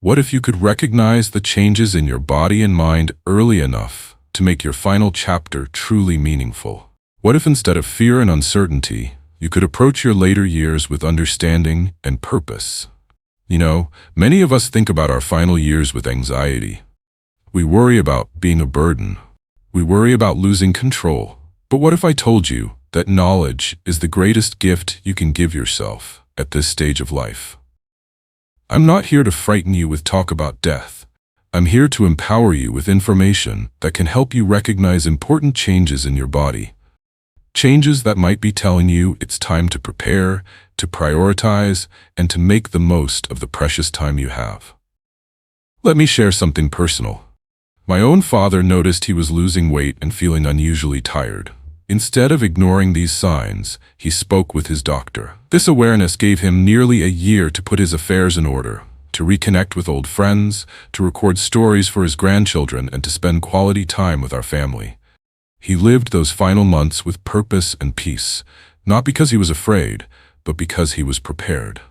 What if you could recognize the changes in your body and mind early enough to make your final chapter truly meaningful? What if instead of fear and uncertainty, you could approach your later years with understanding and purpose? You know, many of us think about our final years with anxiety. We worry about being a burden. We worry about losing control. But what if I told you that knowledge is the greatest gift you can give yourself at this stage of life? I'm not here to frighten you with talk about death. I'm here to empower you with information that can help you recognize important changes in your body. Changes that might be telling you it's time to prepare, to prioritize, and to make the most of the precious time you have. Let me share something personal. My own father noticed he was losing weight and feeling unusually tired. Instead of ignoring these signs, he spoke with his doctor. This awareness gave him nearly a year to put his affairs in order, to reconnect with old friends, to record stories for his grandchildren, and to spend quality time with our family. He lived those final months with purpose and peace, not because he was afraid, but because he was prepared.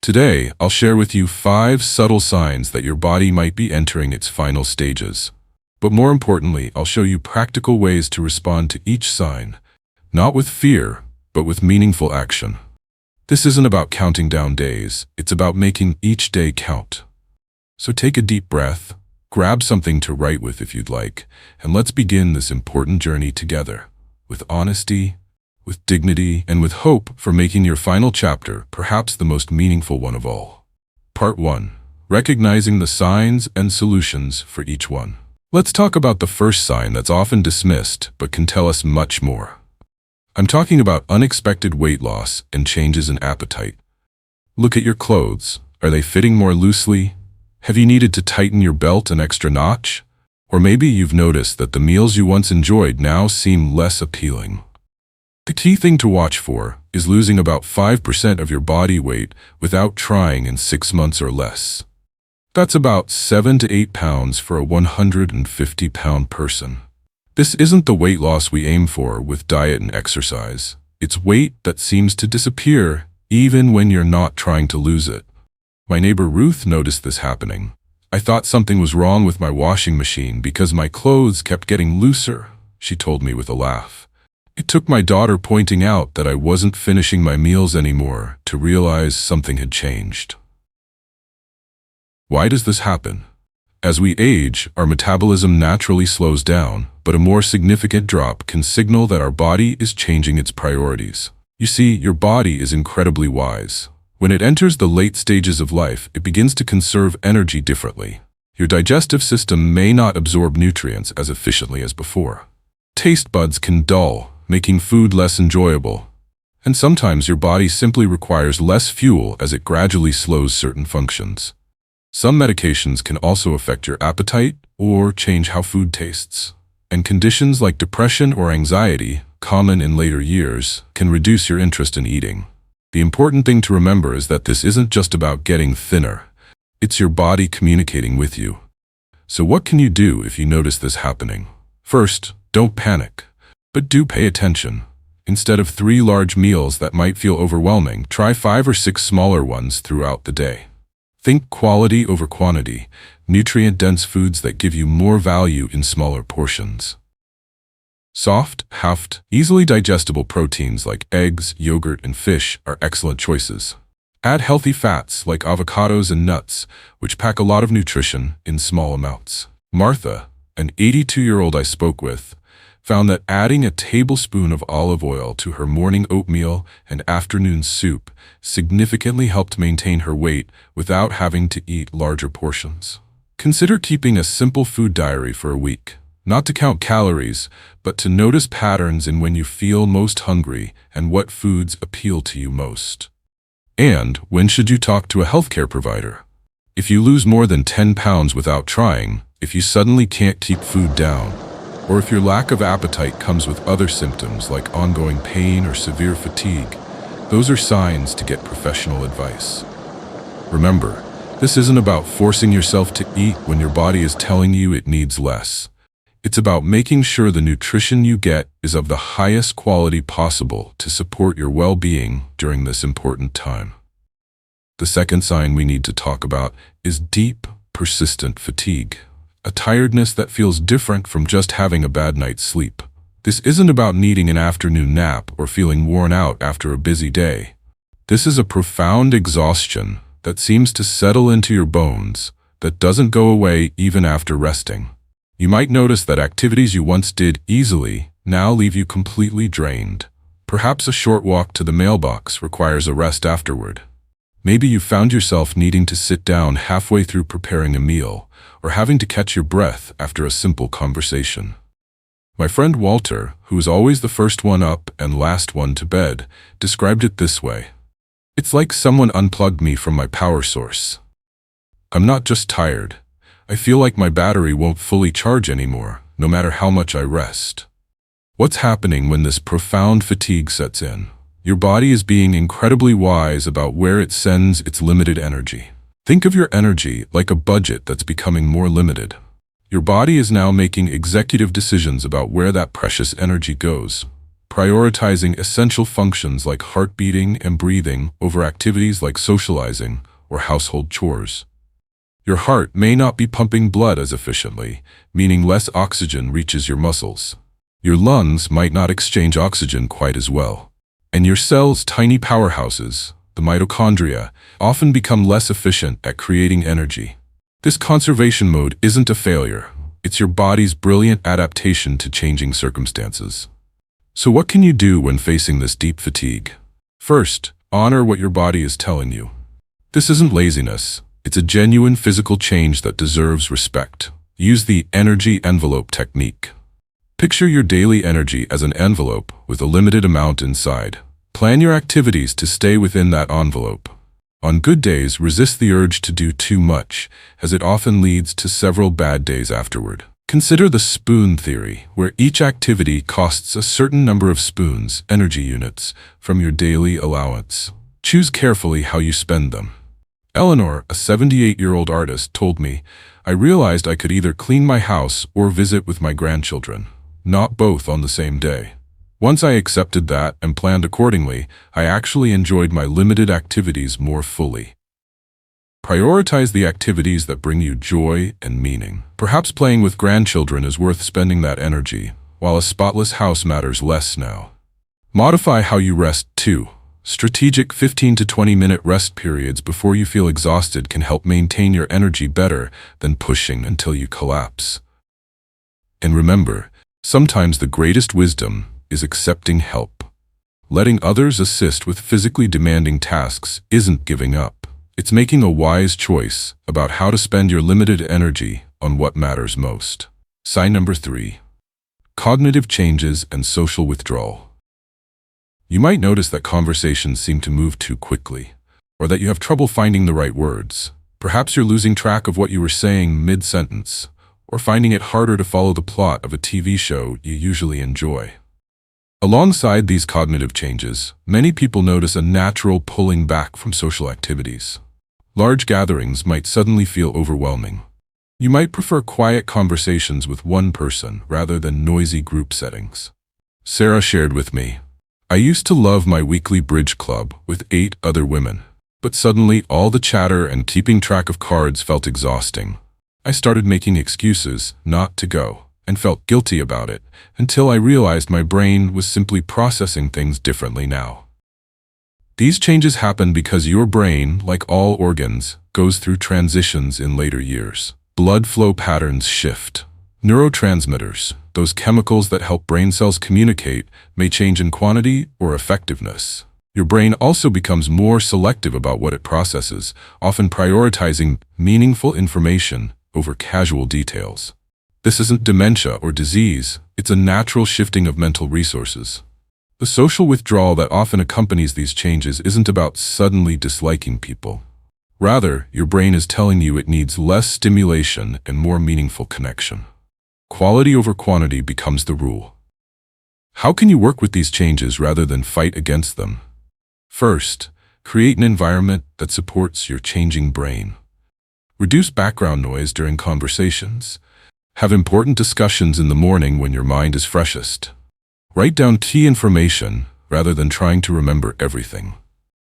Today, I'll share with you 5 subtle signs that your body might be entering its final stages. But more importantly, I'll show you practical ways to respond to each sign, not with fear, but with meaningful action. This isn't about counting down days, it's about making each day count. So take a deep breath, grab something to write with if you'd like, and let's begin this important journey together, with honesty, with dignity, and with hope for making your final chapter perhaps the most meaningful one of all. Part 1. Recognizing the signs and solutions for each one. Let's talk about the first sign that's often dismissed but can tell us much more. I'm talking about unexpected weight loss and changes in appetite. Look at your clothes. Are they fitting more loosely? Have you needed to tighten your belt an extra notch? Or maybe you've noticed that the meals you once enjoyed now seem less appealing. The key thing to watch for is losing about 5% of your body weight without trying in 6 months or less. That's about 7 to 8 pounds for a 150-pound person. This isn't the weight loss we aim for with diet and exercise. It's weight that seems to disappear even when you're not trying to lose it. My neighbor Ruth noticed this happening. I thought something was wrong with my washing machine because my clothes kept getting looser, she told me with a laugh. It took my daughter pointing out that I wasn't finishing my meals anymore to realize something had changed. Why does this happen? As we age, our metabolism naturally slows down, but a more significant drop can signal that our body is changing its priorities. You see, your body is incredibly wise. When it enters the late stages of life, it begins to conserve energy differently. Your digestive system may not absorb nutrients as efficiently as before. Taste buds can dull, making food less enjoyable. And sometimes your body simply requires less fuel as it gradually slows certain functions. Some medications can also affect your appetite or change how food tastes. And conditions like depression or anxiety, common in later years, can reduce your interest in eating. The important thing to remember is that this isn't just about getting thinner. It's your body communicating with you. So what can you do if you notice this happening? First, don't panic, but do pay attention. Instead of 3 large meals that might feel overwhelming, try 5 or 6 smaller ones throughout the day. Think quality over quantity, nutrient-dense foods that give you more value in smaller portions. Soft, easily digestible proteins like eggs, yogurt, and fish are excellent choices. Add healthy fats like avocados and nuts, which pack a lot of nutrition in small amounts. Martha, an 82-year-old I spoke with, found that adding a tablespoon of olive oil to her morning oatmeal and afternoon soup significantly helped maintain her weight without having to eat larger portions. Consider keeping a simple food diary for a week, not to count calories, but to notice patterns in when you feel most hungry and what foods appeal to you most. And when should you talk to a healthcare provider? If you lose more than 10 pounds without trying, if you suddenly can't keep food down, or if your lack of appetite comes with other symptoms like ongoing pain or severe fatigue, those are signs to get professional advice. Remember, this isn't about forcing yourself to eat when your body is telling you it needs less. It's about making sure the nutrition you get is of the highest quality possible to support your well-being during this important time. The second sign we need to talk about is deep, persistent fatigue. A tiredness that feels different from just having a bad night's sleep. This isn't about needing an afternoon nap or feeling worn out after a busy day. This is a profound exhaustion that seems to settle into your bones, that doesn't go away even after resting. You might notice that activities you once did easily now leave you completely drained. Perhaps a short walk to the mailbox requires a rest afterward. Maybe you found yourself needing to sit down halfway through preparing a meal, or having to catch your breath after a simple conversation. My friend Walter, who was always the first one up and last one to bed, described it this way. It's like someone unplugged me from my power source. I'm not just tired. I feel like my battery won't fully charge anymore, no matter how much I rest. What's happening when this profound fatigue sets in? Your body is being incredibly wise about where it sends its limited energy. Think of your energy like a budget that's becoming more limited. Your body is now making executive decisions about where that precious energy goes, prioritizing essential functions like heart beating and breathing over activities like socializing or household chores. Your heart may not be pumping blood as efficiently, meaning less oxygen reaches your muscles. Your lungs might not exchange oxygen quite as well. And your cells' tiny powerhouses, the mitochondria, often become less efficient at creating energy. This conservation mode isn't a failure. It's your body's brilliant adaptation to changing circumstances. So what can you do when facing this deep fatigue? First, honor what your body is telling you. This isn't laziness. It's a genuine physical change that deserves respect. Use the energy envelope technique. Picture your daily energy as an envelope with a limited amount inside. Plan your activities to stay within that envelope. On good days, resist the urge to do too much, as it often leads to several bad days afterward. Consider the spoon theory, where each activity costs a certain number of spoons, energy units, from your daily allowance. Choose carefully how you spend them. Eleanor, a 78-year-old artist, told me, I realized I could either clean my house or visit with my grandchildren, not both on the same day. Once I accepted that and planned accordingly, I actually enjoyed my limited activities more fully. Prioritize the activities that bring you joy and meaning. Perhaps playing with grandchildren is worth spending that energy, while a spotless house matters less now. Modify how you rest too. Strategic 15 to 20-minute rest periods before you feel exhausted can help maintain your energy better than pushing until you collapse. And remember, sometimes the greatest wisdom is accepting help. Letting others assist with physically demanding tasks isn't giving up. It's making a wise choice about how to spend your limited energy on what matters most. Sign number 3. Cognitive changes and social withdrawal. You might notice that conversations seem to move too quickly, or that you have trouble finding the right words. Perhaps you're losing track of what you were saying mid-sentence, or finding it harder to follow the plot of a TV show you usually enjoy. Alongside these cognitive changes, many people notice a natural pulling back from social activities. Large gatherings might suddenly feel overwhelming. You might prefer quiet conversations with one person rather than noisy group settings. Sarah shared with me, I used to love my weekly bridge club with 8 other women, but suddenly all the chatter and keeping track of cards felt exhausting. I started making excuses not to go, and felt guilty about it, until I realized my brain was simply processing things differently now. These changes happen because your brain, like all organs, goes through transitions in later years. Blood flow patterns shift. Neurotransmitters, those chemicals that help brain cells communicate, may change in quantity or effectiveness. Your brain also becomes more selective about what it processes, often prioritizing meaningful information over casual details. This isn't dementia or disease, it's a natural shifting of mental resources. The social withdrawal that often accompanies these changes isn't about suddenly disliking people. Rather, your brain is telling you it needs less stimulation and more meaningful connection. Quality over quantity becomes the rule. How can you work with these changes rather than fight against them? First, create an environment that supports your changing brain. Reduce background noise during conversations. Have important discussions in the morning when your mind is freshest. Write down key information rather than trying to remember everything.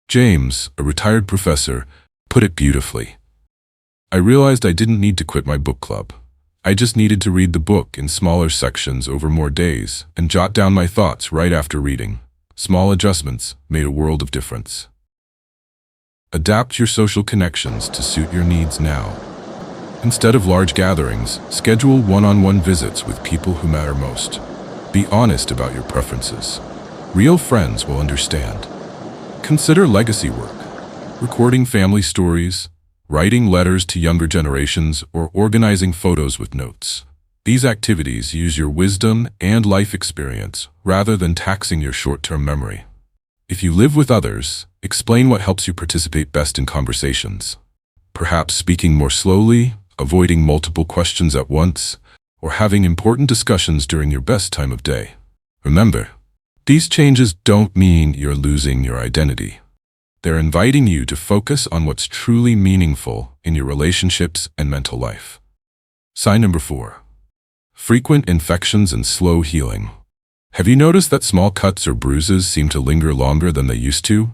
James, a retired professor, put it beautifully. I realized I didn't need to quit my book club. I just needed to read the book in smaller sections over more days and jot down my thoughts right after reading. Small adjustments made a world of difference. Adapt your social connections to suit your needs now. Instead of large gatherings, schedule one-on-one visits with people who matter most. Be honest about your preferences. Real friends will understand. Consider legacy work, recording family stories, writing letters to younger generations, or organizing photos with notes. These activities use your wisdom and life experience rather than taxing your short-term memory. If you live with others, explain what helps you participate best in conversations. Perhaps speaking more slowly, avoiding multiple questions at once, or having important discussions during your best time of day. Remember, these changes don't mean you're losing your identity. They're inviting you to focus on what's truly meaningful in your relationships and mental life. Sign number 4. Frequent infections and slow healing. Have you noticed that small cuts or bruises seem to linger longer than they used to?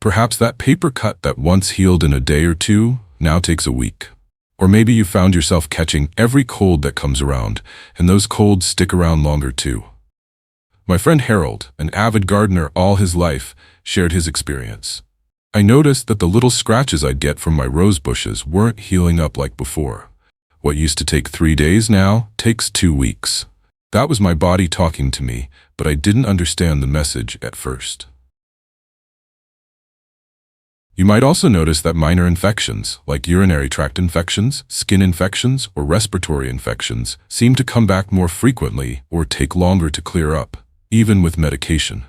Perhaps that paper cut that once healed in a day or two now takes a week. Or maybe you found yourself catching every cold that comes around, and those colds stick around longer too. My friend Harold, an avid gardener all his life, shared his experience. I noticed that the little scratches I'd get from my rose bushes weren't healing up like before. What used to take 3 days now takes 2 weeks. That was my body talking to me, but I didn't understand the message at first. You might also notice that minor infections, like urinary tract infections, skin infections, or respiratory infections, seem to come back more frequently or take longer to clear up, even with medication.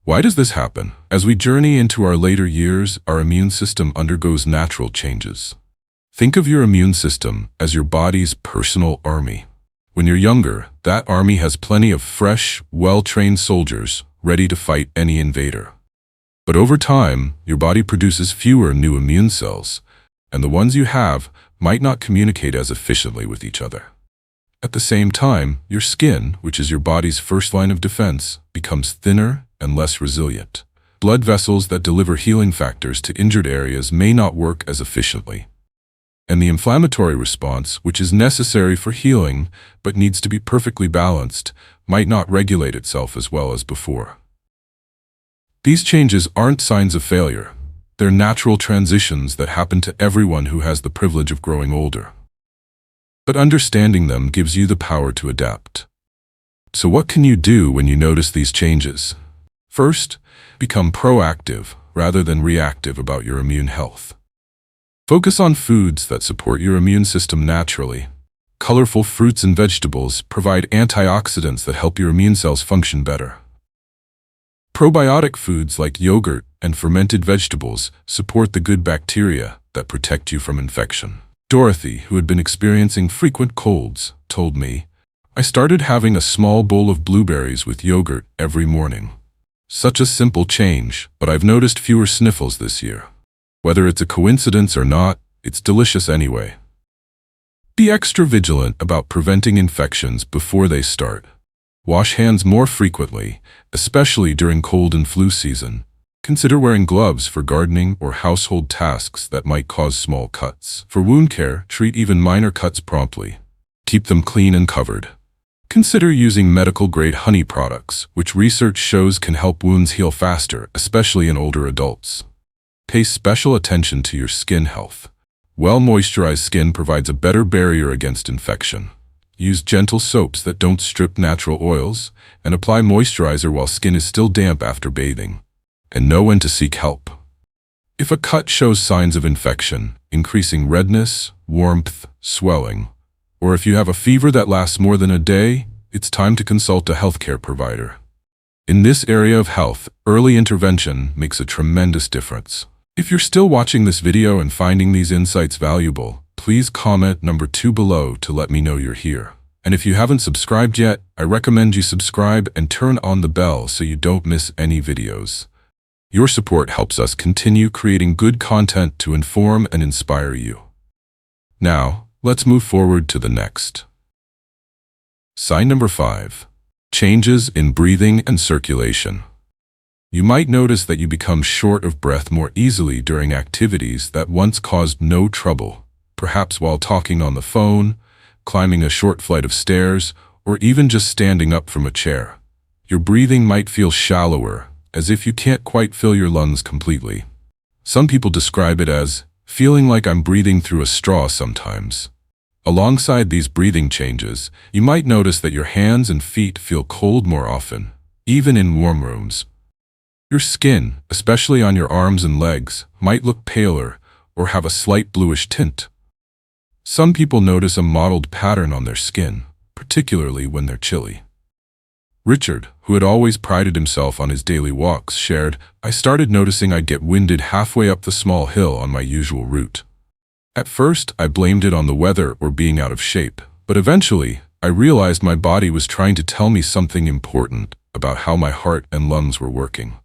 Why does this happen? As we journey into our later years, our immune system undergoes natural changes. Think of your immune system as your body's personal army. When you're younger, that army has plenty of fresh, well-trained soldiers ready to fight any invader. But over time, your body produces fewer new immune cells, and the ones you have might not communicate as efficiently with each other. At the same time, your skin, which is your body's first line of defense, becomes thinner and less resilient. Blood vessels that deliver healing factors to injured areas may not work as efficiently. And the inflammatory response, which is necessary for healing but needs to be perfectly balanced, might not regulate itself as well as before. These changes aren't signs of failure. They're natural transitions that happen to everyone who has the privilege of growing older. But understanding them gives you the power to adapt. So what can you do when you notice these changes? First, become proactive rather than reactive about your immune health. Focus on foods that support your immune system naturally. Colorful fruits and vegetables provide antioxidants that help your immune cells function better. Probiotic foods like yogurt and fermented vegetables support the good bacteria that protect you from infection. Dorothy, who had been experiencing frequent colds, told me, "I started having a small bowl of blueberries with yogurt every morning. Such a simple change, but I've noticed fewer sniffles this year. Whether it's a coincidence or not, it's delicious anyway." Be extra vigilant about preventing infections before they start. Wash hands more frequently, especially during cold and flu season. Consider wearing gloves for gardening or household tasks that might cause small cuts. For wound care, treat even minor cuts promptly. Keep them clean and covered. Consider using medical-grade honey products, which research shows can help wounds heal faster, especially in older adults. Pay special attention to your skin health. Well-moisturized skin provides a better barrier against infection. Use gentle soaps that don't strip natural oils, and apply moisturizer while skin is still damp after bathing. And know when to seek help. If a cut shows signs of infection, increasing redness, warmth, swelling, or if you have a fever that lasts more than a day, it's time to consult a healthcare provider. In this area of health, early intervention makes a tremendous difference. If you're still watching this video and finding these insights valuable, please comment number 2 below to let me know you're here. And if you haven't subscribed yet, I recommend you subscribe and turn on the bell so you don't miss any videos. Your support helps us continue creating good content to inform and inspire you. Now, let's move forward to the next. Sign number 5. Changes in breathing and circulation. You might notice that you become short of breath more easily during activities that once caused no trouble, perhaps while talking on the phone, climbing a short flight of stairs, or even just standing up from a chair. Your breathing might feel shallower, as if you can't quite fill your lungs completely. Some people describe it as feeling like I'm breathing through a straw sometimes. Alongside these breathing changes, you might notice that your hands and feet feel cold more often, even in warm rooms. Your skin, especially on your arms and legs, might look paler or have a slight bluish tint. Some people notice a mottled pattern on their skin, particularly when they're chilly. Richard, who had always prided himself on his daily walks, shared, "I started noticing I'd get winded halfway up the small hill on my usual route. At first, I blamed it on the weather or being out of shape, but eventually, I realized my body was trying to tell me something important about how my heart and lungs were working."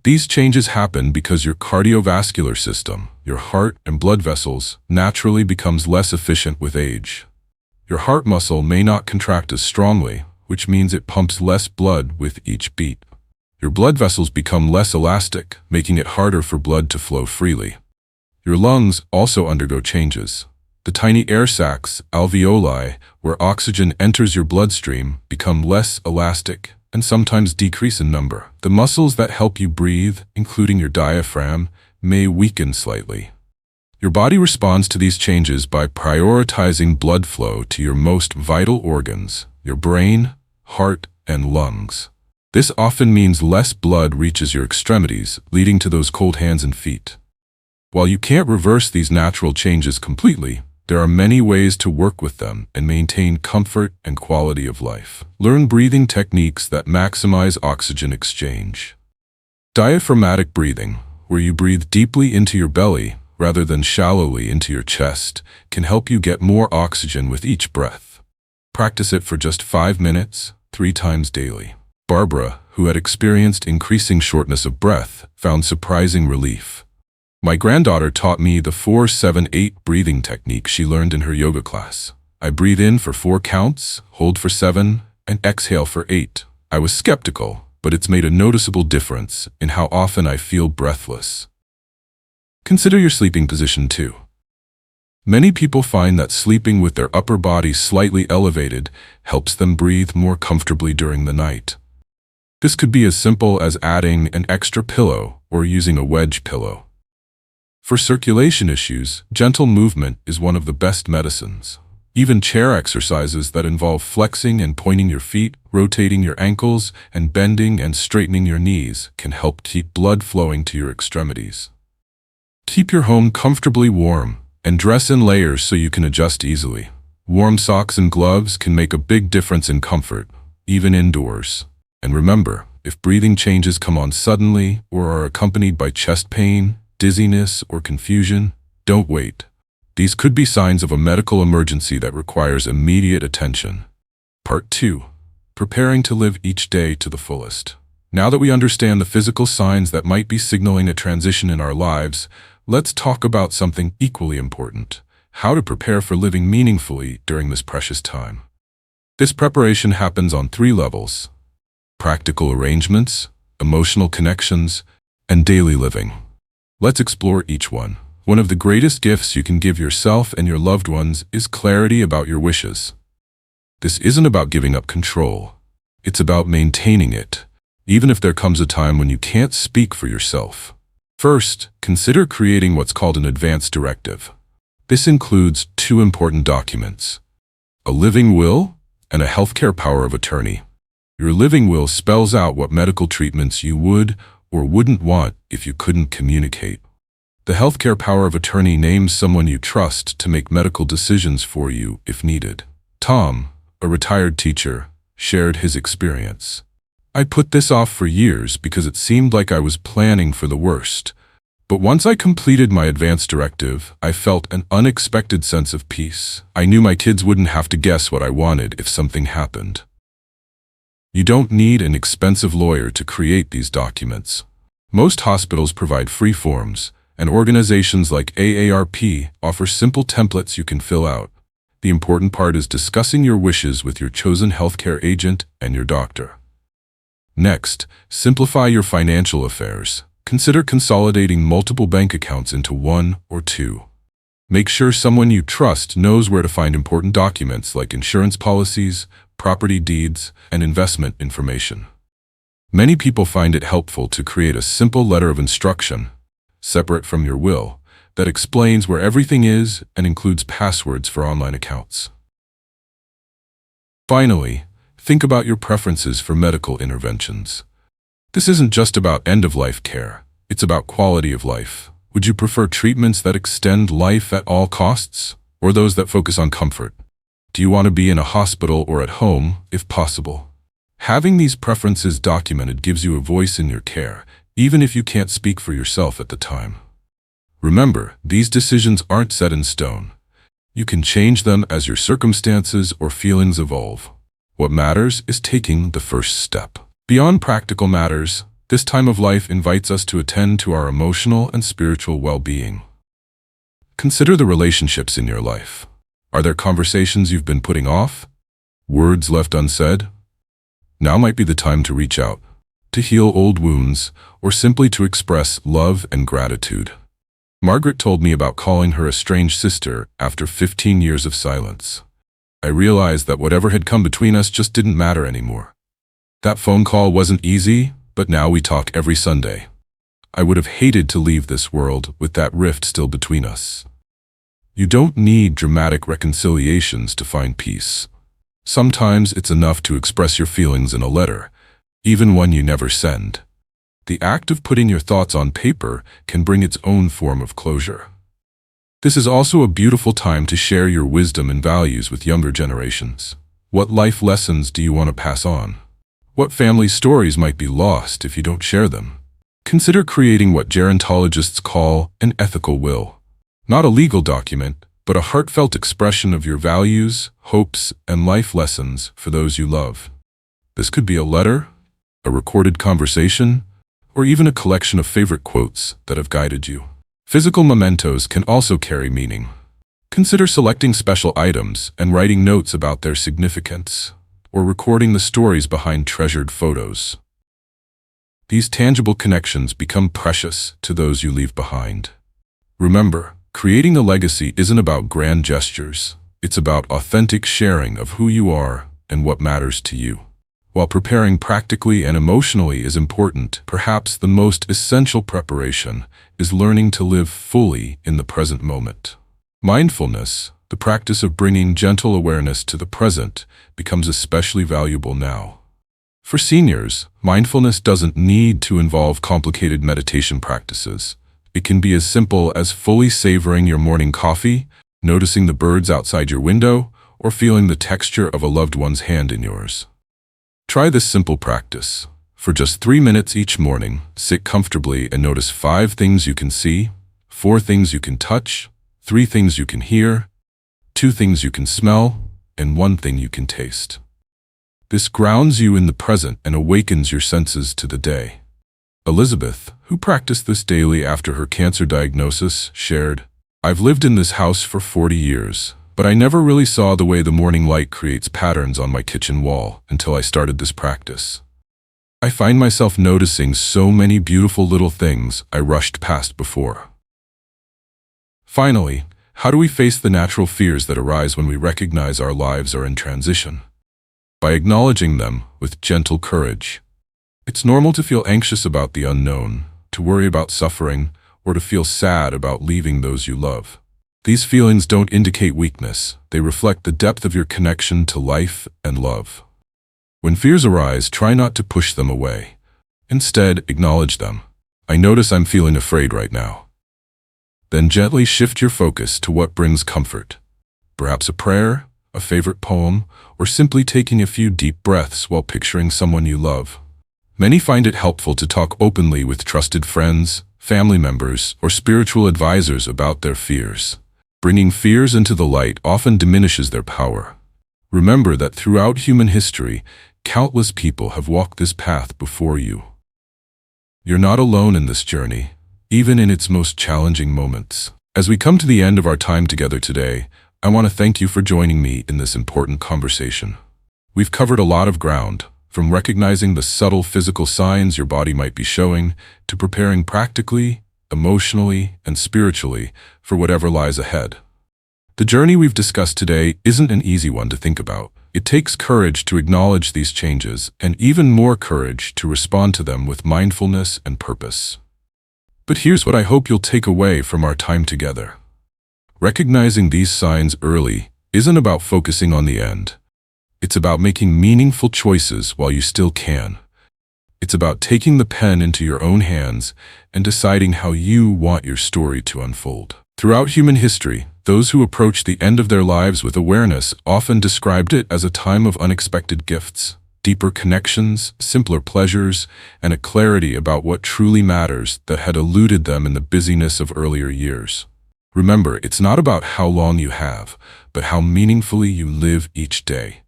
These changes happen because your cardiovascular system, your heart and blood vessels, naturally becomes less efficient with age. Your heart muscle may not contract as strongly, which means it pumps less blood with each beat. Your blood vessels become less elastic, making it harder for blood to flow freely. Your lungs also undergo changes. The tiny air sacs, alveoli, where oxygen enters your bloodstream, become less elastic and sometimes decrease in number. The muscles that help you breathe, including your diaphragm, may weaken slightly. Your body responds to these changes by prioritizing blood flow to your most vital organs, your brain, heart, and lungs. This often means less blood reaches your extremities, leading to those cold hands and feet. While you can't reverse these natural changes completely, there are many ways to work with them and maintain comfort and quality of life. Learn breathing techniques that maximize oxygen exchange. Diaphragmatic breathing, where you breathe deeply into your belly rather than shallowly into your chest, can help you get more oxygen with each breath. Practice it for just 5 minutes, 3 times daily. Barbara, who had experienced increasing shortness of breath, found surprising relief. "My granddaughter taught me the 4-7-8 breathing technique she learned in her yoga class. I breathe in for 4 counts, hold for 7, and exhale for 8. I was skeptical, but it's made a noticeable difference in how often I feel breathless." Consider your sleeping position too. Many people find that sleeping with their upper body slightly elevated helps them breathe more comfortably during the night. This could be as simple as adding an extra pillow or using a wedge pillow. For circulation issues, gentle movement is one of the best medicines. Even chair exercises that involve flexing and pointing your feet, rotating your ankles, and bending and straightening your knees can help keep blood flowing to your extremities. Keep your home comfortably warm and dress in layers so you can adjust easily. Warm socks and gloves can make a big difference in comfort, even indoors. And remember, if breathing changes come on suddenly or are accompanied by chest pain, dizziness, or confusion, don't wait. These could be signs of a medical emergency that requires immediate attention. Part 2. Preparing to live each day to the fullest. Now that we understand the physical signs that might be signaling a transition in our lives, let's talk about something equally important: how to prepare for living meaningfully during this precious time. This preparation happens on 3 levels: practical arrangements, emotional connections, and daily living. Let's explore each one. One of the greatest gifts you can give yourself and your loved ones is clarity about your wishes. This isn't about giving up control. It's about maintaining it, even if there comes a time when you can't speak for yourself. First, consider creating what's called an advance directive. This includes 2 important documents: a living will and a healthcare power of attorney. Your living will spells out what medical treatments you would or wouldn't want if you couldn't communicate. The healthcare power of attorney names someone you trust to make medical decisions for you if needed. Tom, a retired teacher, shared his experience. "I put this off for years because it seemed like I was planning for the worst. But once I completed my advance directive, I felt an unexpected sense of peace. I knew my kids wouldn't have to guess what I wanted if something happened." You don't need an expensive lawyer to create these documents. Most hospitals provide free forms, and organizations like AARP offer simple templates you can fill out. The important part is discussing your wishes with your chosen healthcare agent and your doctor. Next, simplify your financial affairs. Consider consolidating multiple bank accounts into one or two. Make sure someone you trust knows where to find important documents like insurance policies, property deeds, and investment information. Many people find it helpful to create a simple letter of instruction, separate from your will, that explains where everything is and includes passwords for online accounts. Finally, think about your preferences for medical interventions. This isn't just about end-of-life care, it's about quality of life. Would you prefer treatments that extend life at all costs, or those that focus on comfort? Do you want to be in a hospital or at home, if possible? Having these preferences documented gives you a voice in your care, even if you can't speak for yourself at the time. Remember, these decisions aren't set in stone. You can change them as your circumstances or feelings evolve. What matters is taking the first step. Beyond practical matters, this time of life invites us to attend to our emotional and spiritual well-being. Consider the relationships in your life. Are there conversations you've been putting off? Words left unsaid? Now might be the time to reach out, to heal old wounds, or simply to express love and gratitude. Margaret told me about calling her estranged sister after 15 years of silence. I realized that whatever had come between us just didn't matter anymore. That phone call wasn't easy, but now we talk every Sunday. I would have hated to leave this world with that rift still between us. You don't need dramatic reconciliations to find peace. Sometimes it's enough to express your feelings in a letter, even one you never send. The act of putting your thoughts on paper can bring its own form of closure. This is also a beautiful time to share your wisdom and values with younger generations. What life lessons do you want to pass on? What family stories might be lost if you don't share them? Consider creating what gerontologists call an ethical will. Not a legal document, but a heartfelt expression of your values, hopes, and life lessons for those you love. This could be a letter, a recorded conversation, or even a collection of favorite quotes that have guided you. Physical mementos can also carry meaning. Consider selecting special items and writing notes about their significance, or recording the stories behind treasured photos. These tangible connections become precious to those you leave behind. Remember, creating a legacy isn't about grand gestures. It's about authentic sharing of who you are and what matters to you. While preparing practically and emotionally is important, perhaps the most essential preparation is learning to live fully in the present moment. Mindfulness, the practice of bringing gentle awareness to the present, becomes especially valuable now. For seniors, mindfulness doesn't need to involve complicated meditation practices. It can be as simple as fully savoring your morning coffee, noticing the birds outside your window, or feeling the texture of a loved one's hand in yours. Try this simple practice. For just 3 minutes each morning, sit comfortably and notice 5 things you can see, 4 things you can touch, 3 things you can hear, 2 things you can smell, and 1 thing you can taste. This grounds you in the present and awakens your senses to the day. Elizabeth, who practiced this daily after her cancer diagnosis, shared, "I've lived in this house for 40 years, but I never really saw the way the morning light creates patterns on my kitchen wall until I started this practice. I find myself noticing so many beautiful little things I rushed past before." Finally, how do we face the natural fears that arise when we recognize our lives are in transition? By acknowledging them with gentle courage. It's normal to feel anxious about the unknown, to worry about suffering, or to feel sad about leaving those you love. These feelings don't indicate weakness. They reflect the depth of your connection to life and love. When fears arise, try not to push them away. Instead, acknowledge them. "I notice I'm feeling afraid right now." Then gently shift your focus to what brings comfort. Perhaps a prayer, a favorite poem, or simply taking a few deep breaths while picturing someone you love. Many find it helpful to talk openly with trusted friends, family members, or spiritual advisors about their fears. Bringing fears into the light often diminishes their power. Remember that throughout human history, countless people have walked this path before you. You're not alone in this journey, even in its most challenging moments. As we come to the end of our time together today, I want to thank you for joining me in this important conversation. We've covered a lot of ground, From recognizing the subtle physical signs your body might be showing, to preparing practically, emotionally, and spiritually for whatever lies ahead. The journey we've discussed today isn't an easy one to think about. It takes courage to acknowledge these changes, and even more courage to respond to them with mindfulness and purpose. But here's what I hope you'll take away from our time together. Recognizing these signs early isn't about focusing on the end. It's about making meaningful choices while you still can. It's about taking the pen into your own hands and deciding how you want your story to unfold. Throughout human history, those who approached the end of their lives with awareness often described it as a time of unexpected gifts, deeper connections, simpler pleasures, and a clarity about what truly matters that had eluded them in the busyness of earlier years. Remember, it's not about how long you have, but how meaningfully you live each day.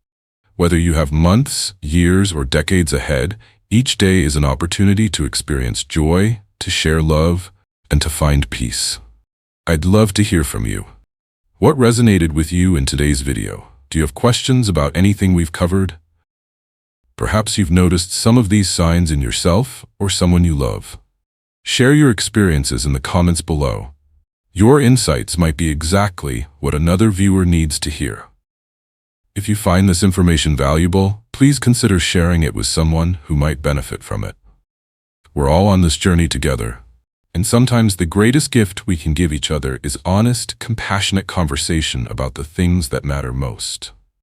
Whether you have months, years, or decades ahead, each day is an opportunity to experience joy, to share love, and to find peace. I'd love to hear from you. What resonated with you in today's video? Do you have questions about anything we've covered? Perhaps you've noticed some of these signs in yourself or someone you love. Share your experiences in the comments below. Your insights might be exactly what another viewer needs to hear. If you find this information valuable, please consider sharing it with someone who might benefit from it. We're all on this journey together, and sometimes the greatest gift we can give each other is honest, compassionate conversation about the things that matter most.